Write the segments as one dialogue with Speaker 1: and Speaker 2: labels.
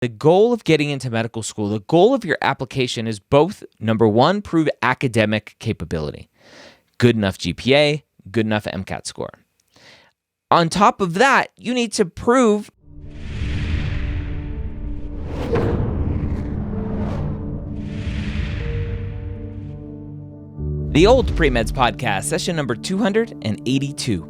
Speaker 1: The goal of getting into medical school, the goal of your application is both, number one, prove academic capability. Good enough GPA, good enough MCAT score. On top of that, you need to prove the OldPreMeds podcast, session number 282.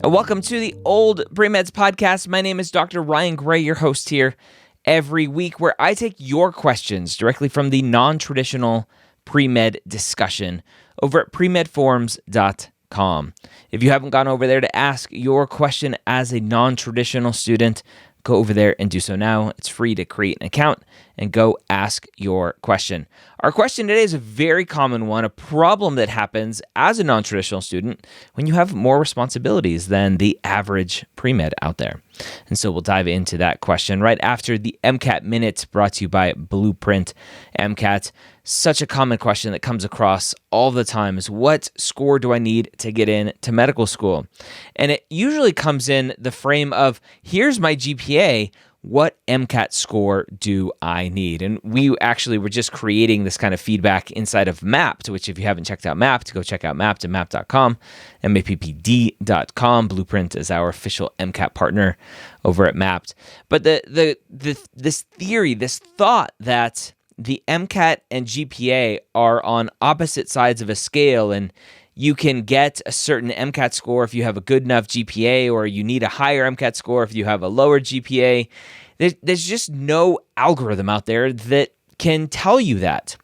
Speaker 1: Welcome to the OldPreMeds podcast. My name is Dr. Ryan Gray, your host here every week, where I take your questions directly from the non-traditional pre-med discussion over at premedforums.com. If you haven't gone over there to ask your question as a non-traditional student, go over there and do so now. It's free to create an account and go ask your question. Our question today is a very common one, a problem that happens as a non-traditional student when you have more responsibilities than the average pre-med out there. And so we'll dive into that question right after the MCAT Minute brought to you by Blueprint MCAT. Such a common question that comes across all the time is, what score do I need to get into medical school? And it usually comes in the frame of, here's my GPA, what MCAT score do I need? And we actually were just creating this kind of feedback inside of Mappd, which if you haven't checked out Mappd, go check out Mappd at mappd.com, mappd.com. Blueprint is our official MCAT partner over at Mappd. But this theory, this thought that the MCAT and GPA are on opposite sides of a scale, and you can get a certain MCAT score if you have a good enough GPA, or you need a higher MCAT score if you have a lower GPA. There's just no algorithm out there that can tell you that.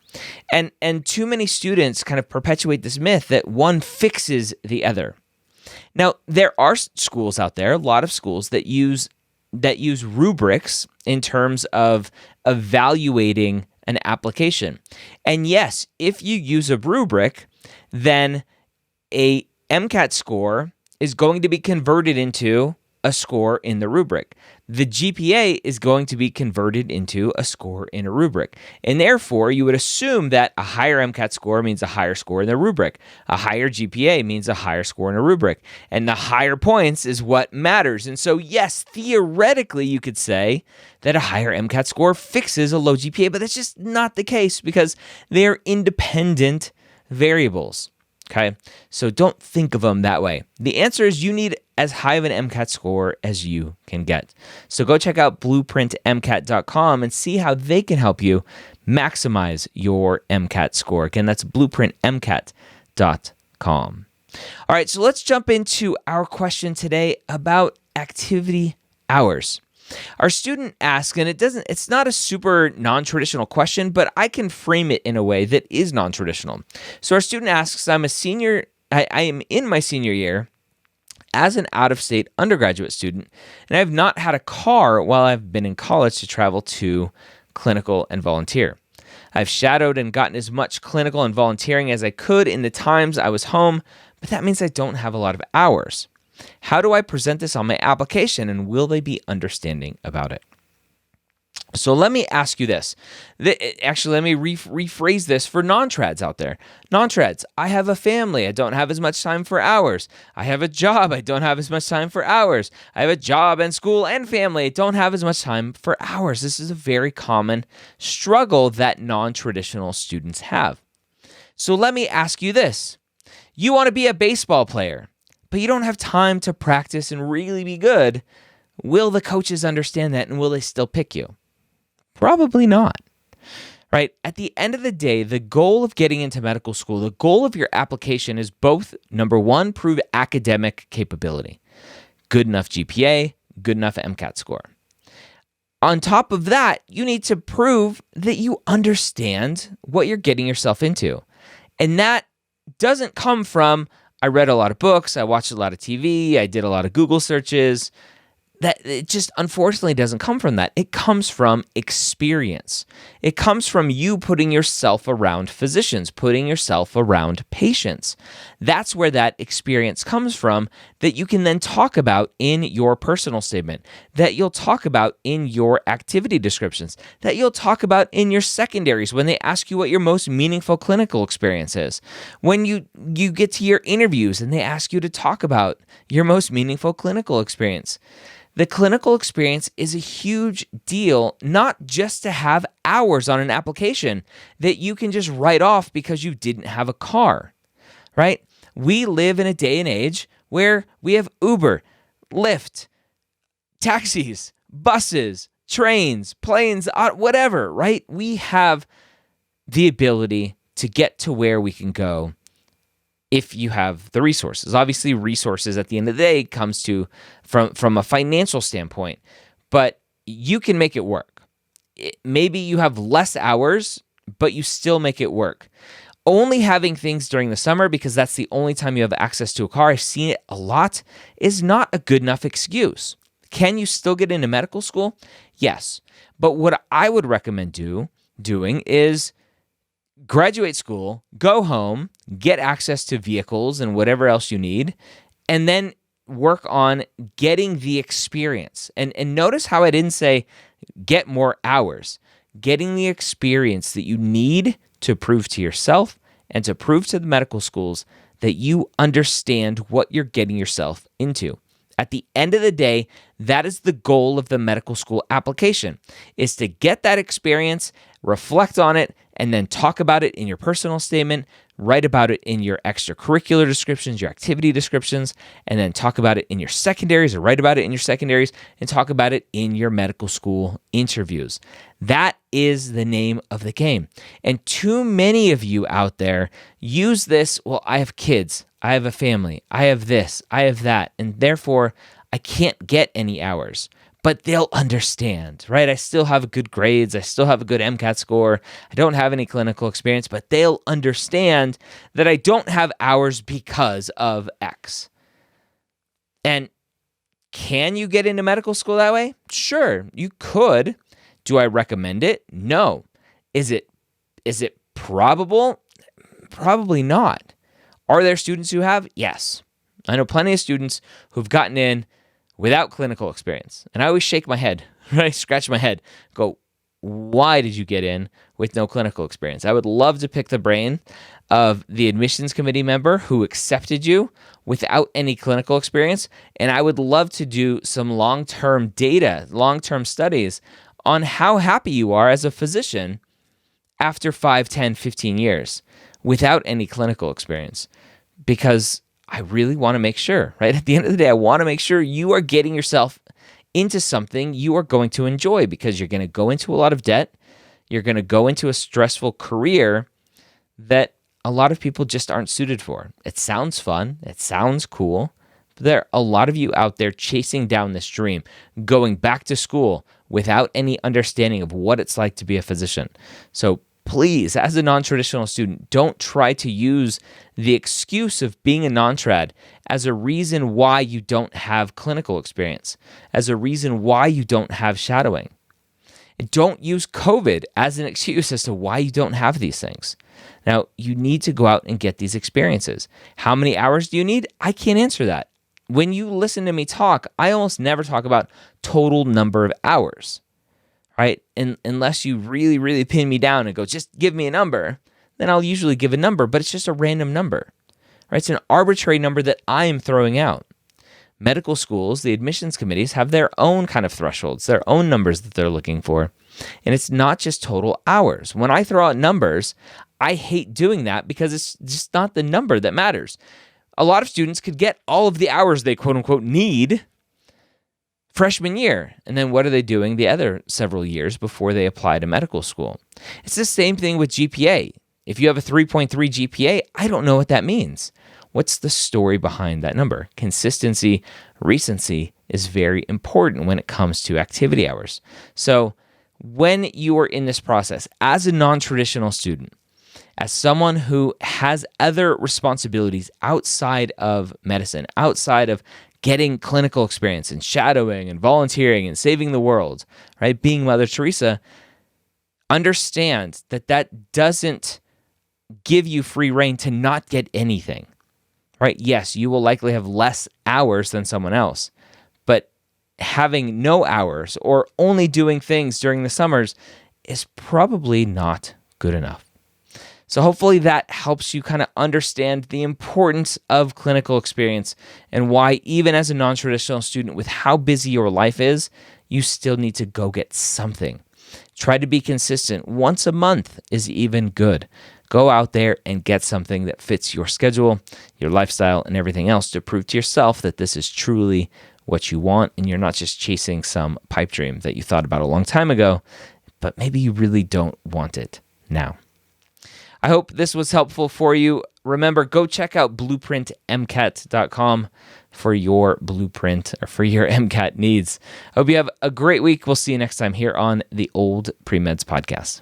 Speaker 1: And too many students kind of perpetuate this myth that one fixes the other. Now, there are schools out there, a lot of schools that use rubrics in terms of evaluating an application. And yes, if you use a rubric, then a MCAT score is going to be converted into a score in the rubric. The GPA is going to be converted into a score in a rubric. And therefore, you would assume that a higher MCAT score means a higher score in the rubric. A higher GPA means a higher score in a rubric. And the higher points is what matters. And so, yes, theoretically, you could say that a higher MCAT score fixes a low GPA, but that's just not the case because they're independent variables. Okay, so don't think of them that way. The answer is you need as high of an MCAT score as you can get. So go check out blueprintmcat.com and see how they can help you maximize your MCAT score. Again, that's blueprintmcat.com. All right, so let's jump into our question today about activity hours. Our student asks, and it's not a super non-traditional question, but I can frame it in a way that is non-traditional. So our student asks, I am in my senior year as an out-of-state undergraduate student, and I have not had a car while I've been in college to travel to clinical and volunteer. I've shadowed and gotten as much clinical and volunteering as I could in the times I was home, but that means I don't have a lot of hours. How do I present this on my application, and will they be understanding about it? So let me ask you this. Actually, let me rephrase this for non-trads out there. Non-trads, I have a family. I don't have as much time for hours. I have a job. I don't have as much time for hours. I have a job and school and family. I don't have as much time for hours. This is a very common struggle that non-traditional students have. So let me ask you this. You want to be a baseball player, but you don't have time to practice and really be good. Will the coaches understand that, and will they still pick you? Probably not. Right? At the end of the day, the goal of getting into medical school, the goal of your application is both, number one, prove academic capability. Good enough GPA, good enough MCAT score. On top of that, you need to prove that you understand what you're getting yourself into. And that doesn't come from, I read a lot of books, I watched a lot of TV, I did a lot of Google searches. That it just unfortunately doesn't come from that. It comes from experience. It comes from you putting yourself around physicians, putting yourself around patients. That's where that experience comes from that you can then talk about in your personal statement, that you'll talk about in your activity descriptions, that you'll talk about in your secondaries when they ask you what your most meaningful clinical experience is. When you get to your interviews and they ask you to talk about your most meaningful clinical experience. The clinical experience is a huge deal, not just to have hours on an application that you can just write off because you didn't have a car, right? We live in a day and age where we have Uber, Lyft, taxis, buses, trains, planes, whatever, right? We have the ability to get to where we can go if you have the resources. Obviously, resources at the end of the day comes to from a financial standpoint, but you can make it work. Maybe you have less hours, but you still make it work. Only having things during the summer because that's the only time you have access to a car, I've seen it a lot, is not a good enough excuse. Can you still get into medical school? Yes. But what I would recommend doing is graduate school, go home, get access to vehicles and whatever else you need, and then work on getting the experience. And notice how I didn't say get more hours. Getting the experience that you need to prove to yourself and to prove to the medical schools that you understand what you're getting yourself into. At the end of the day, that is the goal of the medical school application, is to get that experience, reflect on it, and then talk about it in your personal statement, write about it in your extracurricular descriptions, your activity descriptions, and then talk about it in your secondaries or write about it in your secondaries and talk about it in your medical school interviews. That is the name of the game. And too many of you out there use this, well, I have kids, I have a family, I have this, I have that, and therefore I can't get any hours. But they'll understand, right? I still have good grades. I still have a good MCAT score. I don't have any clinical experience, but they'll understand that I don't have hours because of X. And can you get into medical school that way? Sure, you could. Do I recommend it? No. Is it probable? Probably not. Are there students who have? Yes. I know plenty of students who've gotten in without clinical experience. And I always shake my head, right? Scratch my head, go, why did you get in with no clinical experience? I would love to pick the brain of the admissions committee member who accepted you without any clinical experience. And I would love to do some long-term data, long-term studies on how happy you are as a physician after 5, 10, 15 years without any clinical experience. Because I really want to make sure, right? At the end of the day, I want to make sure you are getting yourself into something you are going to enjoy, because you're going to go into a lot of debt. You're going to go into a stressful career that a lot of people just aren't suited for. It sounds fun. It sounds cool. But there are a lot of you out there chasing down this dream, going back to school without any understanding of what it's like to be a physician. So please, as a non-traditional student, don't try to use the excuse of being a non-trad as a reason why you don't have clinical experience, as a reason why you don't have shadowing. And don't use COVID as an excuse as to why you don't have these things. Now, you need to go out and get these experiences. How many hours do you need? I can't answer that. When you listen to me talk, I almost never talk about total number of hours. Right? And unless you really, really pin me down and go, just give me a number, then I'll usually give a number, but it's just a random number. Right? It's an arbitrary number that I am throwing out. Medical schools, the admissions committees, have their own kind of thresholds, their own numbers that they're looking for. And it's not just total hours. When I throw out numbers, I hate doing that because it's just not the number that matters. A lot of students could get all of the hours they quote unquote need freshman year. And then what are they doing the other several years before they apply to medical school? It's the same thing with GPA. If you have a 3.3 GPA, I don't know what that means. What's the story behind that number? Consistency, recency is very important when it comes to activity hours. So when you are in this process as a non-traditional student, as someone who has other responsibilities outside of medicine, outside of getting clinical experience and shadowing and volunteering and saving the world, right? Being Mother Teresa, understand that that doesn't give you free rein to not get anything, right? Yes, you will likely have less hours than someone else, but having no hours or only doing things during the summers is probably not good enough. So hopefully that helps you kind of understand the importance of clinical experience and why, even as a non-traditional student, with how busy your life is, you still need to go get something. Try to be consistent. Once a month is even good. Go out there and get something that fits your schedule, your lifestyle, and everything else to prove to yourself that this is truly what you want and you're not just chasing some pipe dream that you thought about a long time ago, but maybe you really don't want it now. I hope this was helpful for you. Remember, go check out blueprintmcat.com for your blueprint or for your MCAT needs. I hope you have a great week. We'll see you next time here on the Old Pre-Meds podcast.